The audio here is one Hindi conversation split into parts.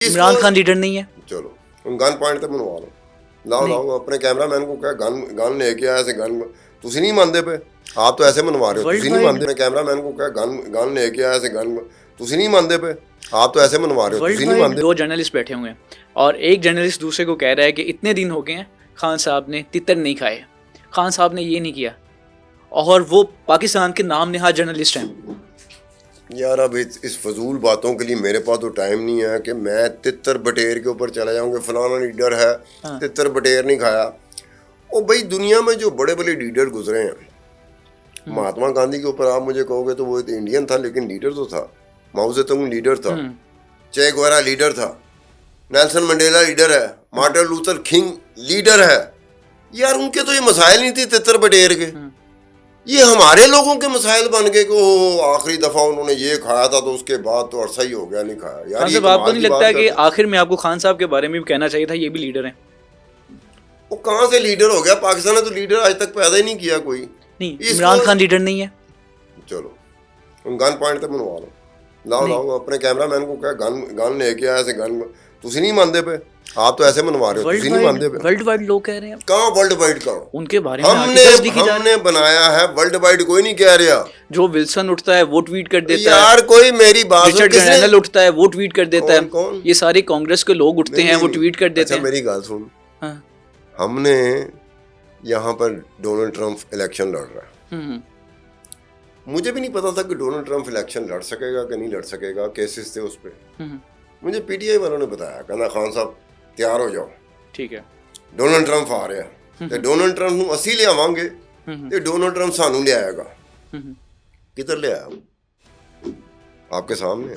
इमरान खान लीडर नहीं है। चलो ਹੁਣ ਗਨ ਪੁਆਇੰਟ ਤੇ ਬਣਵਾ ਲਓ ਲਾਓ ਆਪਣੇ कैमरामैन को कहा गन लेके आया से गन ਤੁਸੀਂ नहीं मानते पे आप तो ऐसे मनवा रहे हो ਤੁਸੀਂ नहीं मानते कैमरामैन को कहा गन लेके आया से गन ਤੁਸੀਂ नहीं मानते पे आप तो ऐसे मनवा रहे हो ਤੁਸੀਂ नहीं मानते। दो जर्नलिस्ट बैठे हुए हैं और एक जर्नलिस्ट दूसरे को कह रहा है कि इतने दिन हो गए हैं खान साहब ने तितर नहीं खाए, खान साहब ने ये नहीं किया, और वो पाकिस्तान के नाम नहाद जर्नलिस्ट हैं। यार अब इस फजूल बातों के लिए मेरे पास तो टाइम नहीं है कि मैं तितर बटेर के ऊपर चला जाऊंगा फलाना लीडर है तितर बटेर नहीं खाया। ओ भाई दुनिया में जो बड़े बड़े लीडर गुजरे हैं, महात्मा गांधी के ऊपर आप मुझे कहोगे तो वो इंडियन था लेकिन लीडर तो था, माओ जेतुंग लीडर था, चे गुवेरा लीडर था, नेल्सन मंडेला लीडर है, मार्टिन लूथर किंग लीडर है। यार उनके तो ये मसाइल नहीं थे तितर बटेर के, ये हमारे लोगों के मसाइल बन गए कि आखिरी दफा उन्होंने ये खाया था तो उसके बाद तो अरसा ही हो गया नहीं खाया। यार खान साहब आपको नहीं लगता है कि आखिर में आपको खान साहब के बारे में भी कहना चाहिए था ये भी लीडर हैं? वो कहाँ से लीडर हो गया? पाकिस्तान ने तो लीडर आज तक पैदा ही नहीं किया कोई। नहीं, इमरान खान लीडर नहीं है। चलो उन गन पॉइंट पे बनवा लो लाओ अपने कैमरामैन को कहा गन लेके आया से गन ਤੁਸੀਂ नहीं मानते पे आप तो ऐसे मनवा रहे हो ਤੁਸੀਂ नहीं मानते पे। वर्ल्ड वाइड लोग कह रहे हैं। कहाँ वर्ल्ड वाइड कहाँ? उनके बारे में हमने बनाया है, वर्ल्ड वाइड कोई नहीं कह रहा। जो विल्सन उठता है वो ट्वीट कर देता है यार कोई मेरी बात रिचर्ड ग्रैनल उठता है वो ट्वीट कर देता है, ये सारे कांग्रेस के लोग उठते हैं वो ट्वीट कर देते हैं। मेरी गाल सुन, हमने यहाँ पर डोनाल्ड ट्रंप इलेक्शन लड़ रहा है, मुझे भी नहीं पता था कि डोनाल्ड ट्रंप इलेक्शन लड़ सकेगा कि नहीं लड़ सकेगा, केसेस थे उस पर। मुझे पीटीआई वालों ने बताया, कहना खान साहब तैयार हो जाओ, ठीक है डोनाल्ड ट्रंप आ रहा है ते डोनाल्ड ट्रंप ਨੂੰ ਅਸੀਂ ਲਿਆਵਾਂਗੇ ਤੇ डोनाल्ड ट्रंप ਸਾਨੂੰ ले आएगा। किधर ले आया? आपके सामने।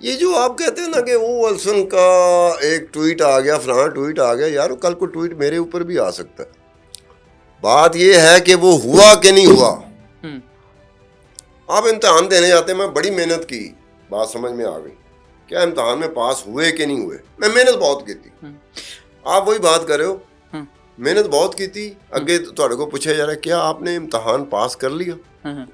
ये जो आप कहते हैं ना कि वो विल्सन का एक ट्वीट आ गया, फलाना ट्वीट आ गया, यार कल को ट्वीट मेरे ऊपर भी आ सकता है। बात ये है कि वो हुआ कि नहीं हुआ। आप इम्तिहान देने जाते हैं, मैं बड़ी मेहनत की, बात समझ में आ गई, क्या इम्तिहान में पास हुए कि नहीं हुए? मैं मेहनत बहुत की थी, आप वही बात कर रहे हो, मेहनत बहुत की थी। अगे तो को पूछा जा रहा है क्या आपने इम्तिहान पास कर लिया?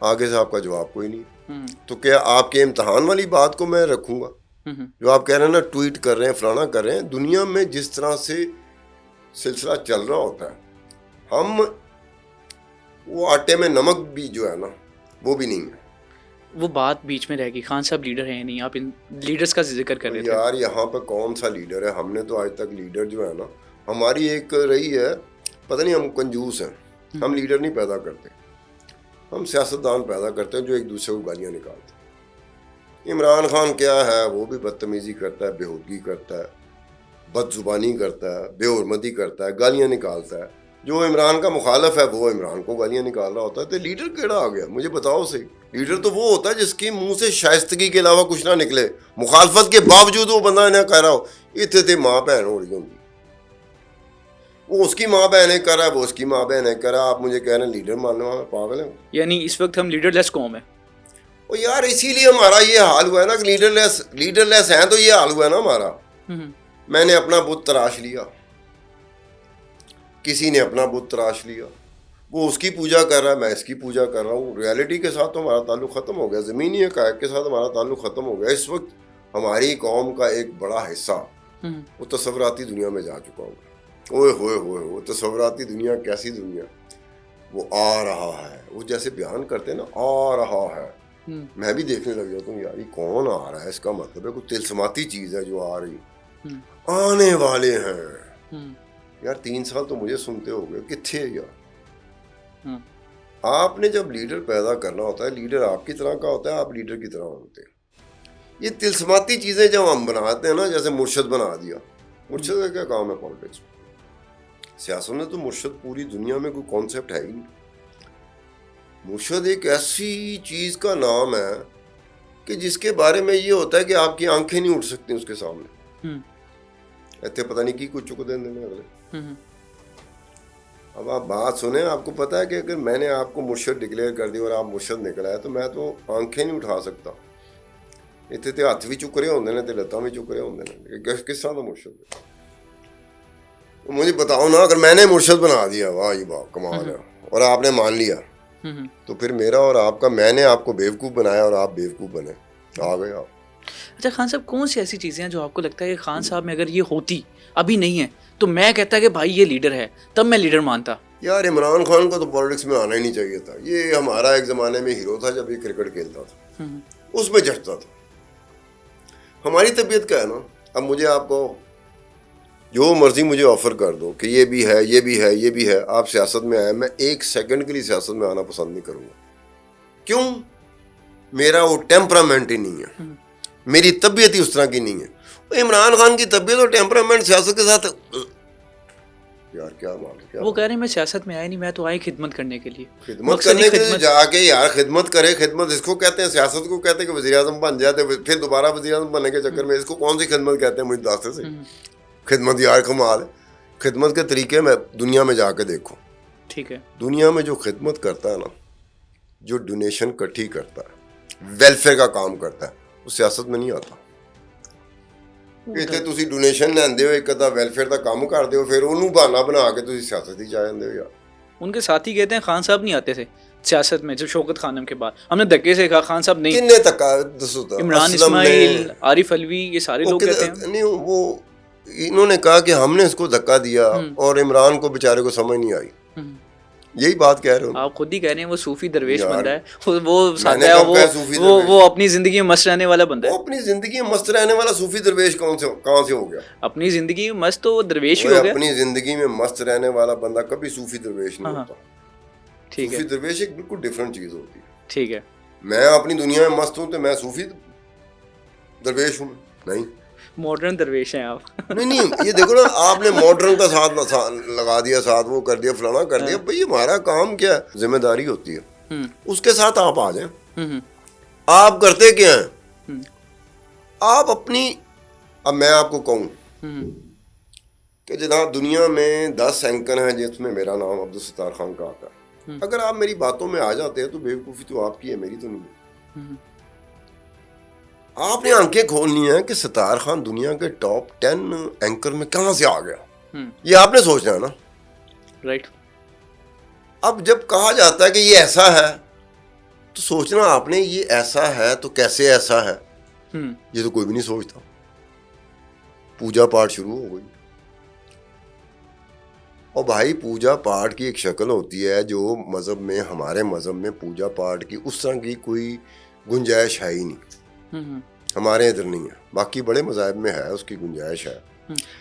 आगे से आपका जवाब कोई नहीं। तो क्या आपके इम्तिहान वाली बात को मैं रखूंगा? जो आप कह रहे हैं ना ट्वीट कर रहे हैं फलाना कर रहे हैं, दुनिया में जिस तरह से सिलसिला चल रहा होता है, हम वो आटे में नमक भी जो है ना वो भी नहीं है। वो बात बीच में रहेगी, खान साहब लीडर है नहीं, आप इन लीडर्स का जिक्र कर रहे थे। यार यहाँ पर कौन सा लीडर है? हमने तो आज तक लीडर जो है ना, हमारी एक रही है, पता नहीं हम कंजूस हैं, हम लीडर नहीं पैदा करते, हम सियासतदान पैदा करते हैं जो एक दूसरे को गालियाँ निकालते हैं। इमरान खान क्या है, वो भी बदतमीज़ी करता है, बेहूदगी करता है, बदजुबानी करता है, बेहुरमती करता है, गालियाँ निकालता है। जो इमरान का मुखालफ है वो इमरान को गालियाँ निकाल रहा होता है। तो लीडर केड़ा आ गया? मुझे बताओ सही। लीडर तो वो होता है जिसकी मुंह से शाइस्तगी के अलावा कुछ ना निकले, मुखालफत के बावजूद वो बंदा इन्हें कह रहा हो इतने ते माँ बहन हो रही होंगी, वो उसकी माँ बहन कर रहा है, वो उसकी माँ बहन कर रहा है, आप मुझे कह रहे हैं लीडर मानने वाला पागल है। यानी इस वक्त हम लीडरलेस कौम है। और यार इसीलिए हमारा ये हाल हुआ है ना कि लीडरलेस हैं, तो ये हाल हुआ है ना हमारा। मैंने अपना बुत तराश लिया, किसी ने अपना बुत तराश लिया, वो उसकी पूजा कर रहा है, मैं इसकी पूजा कर रहा हूँ। रियलिटी के साथ तो हमारा ताल्लुक ख़त्म हो गया, ज़मीनी हक़ाइक़ के साथ हमारा ताल्लुक ख़त्म हो गया। इस वक्त हमारी कौम का एक बड़ा हिस्सा वो तसव्वुराती दुनिया में जा चुका होगा। ओए होए होए वो तसव्वुराती दुनिया कैसी दुनिया, वो आ रहा है, वो जैसे बयान करते हैं ना, आ रहा है, मैं भी देखने लग जाता हूँ यार ये कौन आ रहा है, इसका मतलब है कोई तिलस्माती चीज़ है जो आ रही, आने वाले हैं। यार 3 साल तो मुझे सुनते हो गए, किथे यार। आपने जब लीडर पैदा करना होता है, लीडर आपकी तरह का होता है, आप लीडर की तरह होते हैं। ये तिलस्माती चीज़ें जब हम बनाते हैं ना, जैसे मुर्शद बना दिया, मुर्शद का क्या काम है पॉलिटिक्स में? सियासत में तो मुर्शद पूरी दुनिया में कोई कॉन्सेप्ट है ही नहीं। मुर्शद एक ऐसी चीज़ का नाम है कि जिसके बारे में ये होता है कि आपकी आंखें नहीं उठ सकती उसके सामने, इतने पता नहीं की कुछ चुक देने अगले। अब आप बात सुने, आपको पता है कि अगर मैंने आपको मुर्शद डिक्लेयर कर दिया और आप मुर्शद निकल आए तो मैं तो आंखें नहीं उठा सकता। इतने तो हथ भी चुक रहे होंगे ने, लत्तां भी चुक रहे होंगे ने, किस तरह का मुर्शद है? मुझे बताओ ना, अगर मैंने मुर्शद बना दिया, वाह जी वाह कमाल है, और आपने मान लिया, तो फिर मेरा और आपका, मैंने आपको बेवकूफ़ बनाया और आप बेवकूफ़ बने, आ गए आप। अच्छा खान साहब, कौन सी ऐसी चीज़ें हैं जो आपको लगता है कि खान साहब में अगर ये होती, अभी नहीं है, तो मैं कहता कि भाई ये लीडर है, तब मैं लीडर मानता? यार इमरान खान को तो पॉलिटिक्स में आना ही नहीं चाहिए था। ये हमारा एक ज़माने में हीरो था जब ये क्रिकेट खेलता था, उसमें जचता था। हमारी तबीयत क्या है ना, अब मुझे आपको जो मर्जी मुझे ऑफर कर दो कि ये भी है, ये भी है, ये भी है, आप सियासत में आए, मैं 1 सेकंड के लिए सियासत में आना पसंद नहीं करूँगा। क्यों? मेरा वो टेम्परामेंट ही नहीं है, मेरी तबीयत ही उस तरह की नहीं है। इमरान खान की तबीयत और टेम्परामेंट सियासत के साथ, यार क्या मालूम। वो कह रहे हैं मैं सियासत में आया नहीं, मैं तो आई खिदमत करने के लिए। खिदमत करने के लिए जाके यार खिदमत करे। खिदमत इसको कहते हैं, सियासत को कहते हैं कि वज़ीर आज़म बन जाते, फिर दोबारा वज़ीर आज़म बनने के चक्कर में इसको कौन सी खिदमत कहते हैं? मुझे दास्ते से खिदमत यार कमाल है। खिदमत के तरीके में दुनिया में जाके देखो, ठीक है, दुनिया में जो खिदमत करता है ना, जो डोनेशन इकट्ठी करता है, वेलफेयर का काम करता है, वो सियासत में नहीं आता। इतने तुसी डोनेशन लेंदे हो, एक अद्धा वेलफेयर का काम करते हो, फिर उन्होंने बहाना बना के तुसी सियासत ही जा जाते हो यार। उनके साथी कहते हैं खान साहब नहीं आते थे सियासत में जब शौकत खानम के बाद, हमने धक्के से कहा खान साहब नहीं। किन्ने धक्का दसो तो? इमरान इस्माइल, आरिफ अलवी, ये सारे लोग कहते हैं। नहीं, वो इन्होंने कहा कि हमने इसको धक्का दिया और इमरान को बेचारे को समझ नहीं आई। यही बात कह रहे हो आप, खुद ही कह रहे हैं वो सूफी दरवेश बंदा है, वो सादा है, वो अपनी जिंदगी में मस्त रहने वाला बंदा है। अपनी जिंदगी में मस्त रहने वाला सूफी दरवेश कहाँ से हो गया? अपनी जिंदगी में मस्त तो दरवेश ही हो गया। अपनी जिंदगी में मस्त रहने वाला बंदा कभी सूफी दरवेश नहीं होता। ठीक है, सूफी दरवेश एक बिल्कुल डिफरेंट चीज होती है। ठीक है, मैं अपनी दुनिया में मस्त हूँ तो मैं सूफी दरवेश हूँ? नहीं, मॉडर्न दरवेश हैं आप। नहीं, ये देखो ना, आपने मॉडर्न का साथ लगा दिया, साथ वो कर दिया, फलाना कर दिया। भाई हमारा काम क्या है? जिम्मेदारी होती है, उसके साथ आप आ जाए। आप करते क्या हैं? आप अपनी, अब मैं आपको कहूँ कि जनाब दुनिया में 10 एंकर हैं जिसमें मेरा नाम अब्दुल सत्तार खान का आता है। अगर आप मेरी बातों में आ जाते हैं तो बेवकूफ़ी तो आपकी है, मेरी तो नहीं है। आपने आंखें खोलनी है कि सत्तार खान दुनिया के टॉप 10 एंकर में कहां से आ गया, ये आपने सोचना है ना, राइट। अब जब कहा जाता है कि ये ऐसा है तो सोचना आपने, ये ऐसा है तो कैसे ऐसा है? ये तो कोई भी नहीं सोचता। पूजा पाठ शुरू हो गई, और भाई पूजा पाठ की एक शक्ल होती है जो मज़हब में, हमारे मज़हब में पूजा पाठ की उस तरह की कोई गुंजाइश है ही नहीं। हमारे इधर नहीं है, बाकी बड़े मज़ाहिब में है, उसकी गुंजाइश है।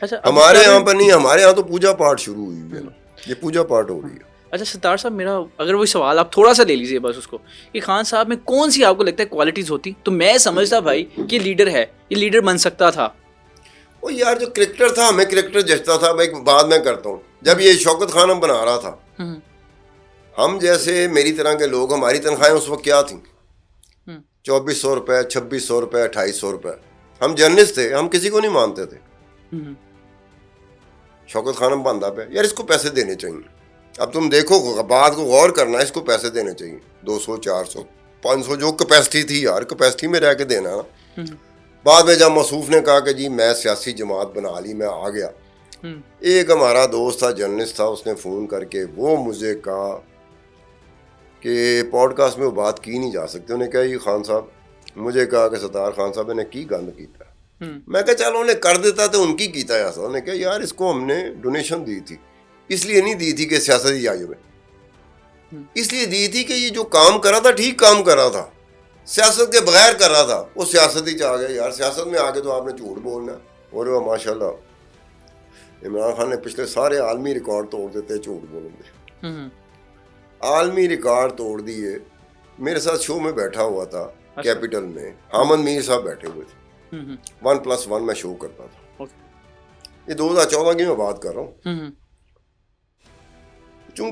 अच्छा, हमारे यहाँ पर नहीं। हमारे यहाँ तो पूजा पाठ शुरू हुई है ना, ये पूजा पाठ हो गई है। अच्छा सत्तार साहब, मेरा अगर वही सवाल आप थोड़ा सा ले लीजिए बस उसको, कि खान साहब में कौन सी आपको लगता है क्वालिटीज होती तो मैं समझता भाई कि लीडर है, ये लीडर बन सकता था। वो यार जो क्रिकेटर था, हमें क्रिकेटर जचता था। मैं बात मैं करता हूँ, जब ये शौकत खानम बना रहा था, हम जैसे मेरी तरह के लोग, हमारी तनख्वाहें उस वक्त क्या थी? 2400 रुपये, 2600 रुपये, 2800 रुपये। हम जर्नलिस्ट थे, हम किसी को नहीं मानते थे। शौकत खानम बंदा पे, यार इसको पैसे देने चाहिए। अब तुम देखो, बात को गौर करना, इसको पैसे देने चाहिए 200, 400, 500 जो कैपेसिटी थी यार, कैपेसिटी में रह के देना ना। बाद में जब मसूफ ने कहा कि जी मैं सियासी जमात बना ली, मैं आ गया, एक हमारा दोस्त था, जर्नलिस्ट था, उसने फ़ोन करके वो मुझे कहा कि पॉडकास्ट में वो बात की नहीं जा सकती। उन्हें कहा ये खान साहब, मुझे कहा कि सत्तार खान साहब ने की गंद कीता। मैं कहा चलो उन्हें कर देता तो उनकी कीता ऐसा। उन्होंने कहा यार इसको हमने डोनेशन दी थी, इसलिए नहीं दी थी कि सियासत ही आई में, इसलिए दी थी कि ये जो काम कर रहा था ठीक काम कर रहा था, सियासत के बगैर कर रहा था, वो सियासत ही आ गया। यार सियासत में आके तो आपने झूठ बोलना। और वह माशाल्लाह इमरान खान ने पिछले सारे आलमी रिकॉर्ड तोड़ देते झूठ बोलने, आलमी रिकॉर्ड तोड़ दिए। मेरे साथ शो में बैठा हुआ था कैपिटल में, हामद मीर साहब बैठे हुए थे, 1+1 में शो करता था। ये 2014 की मैं बात कर रहा हूँ।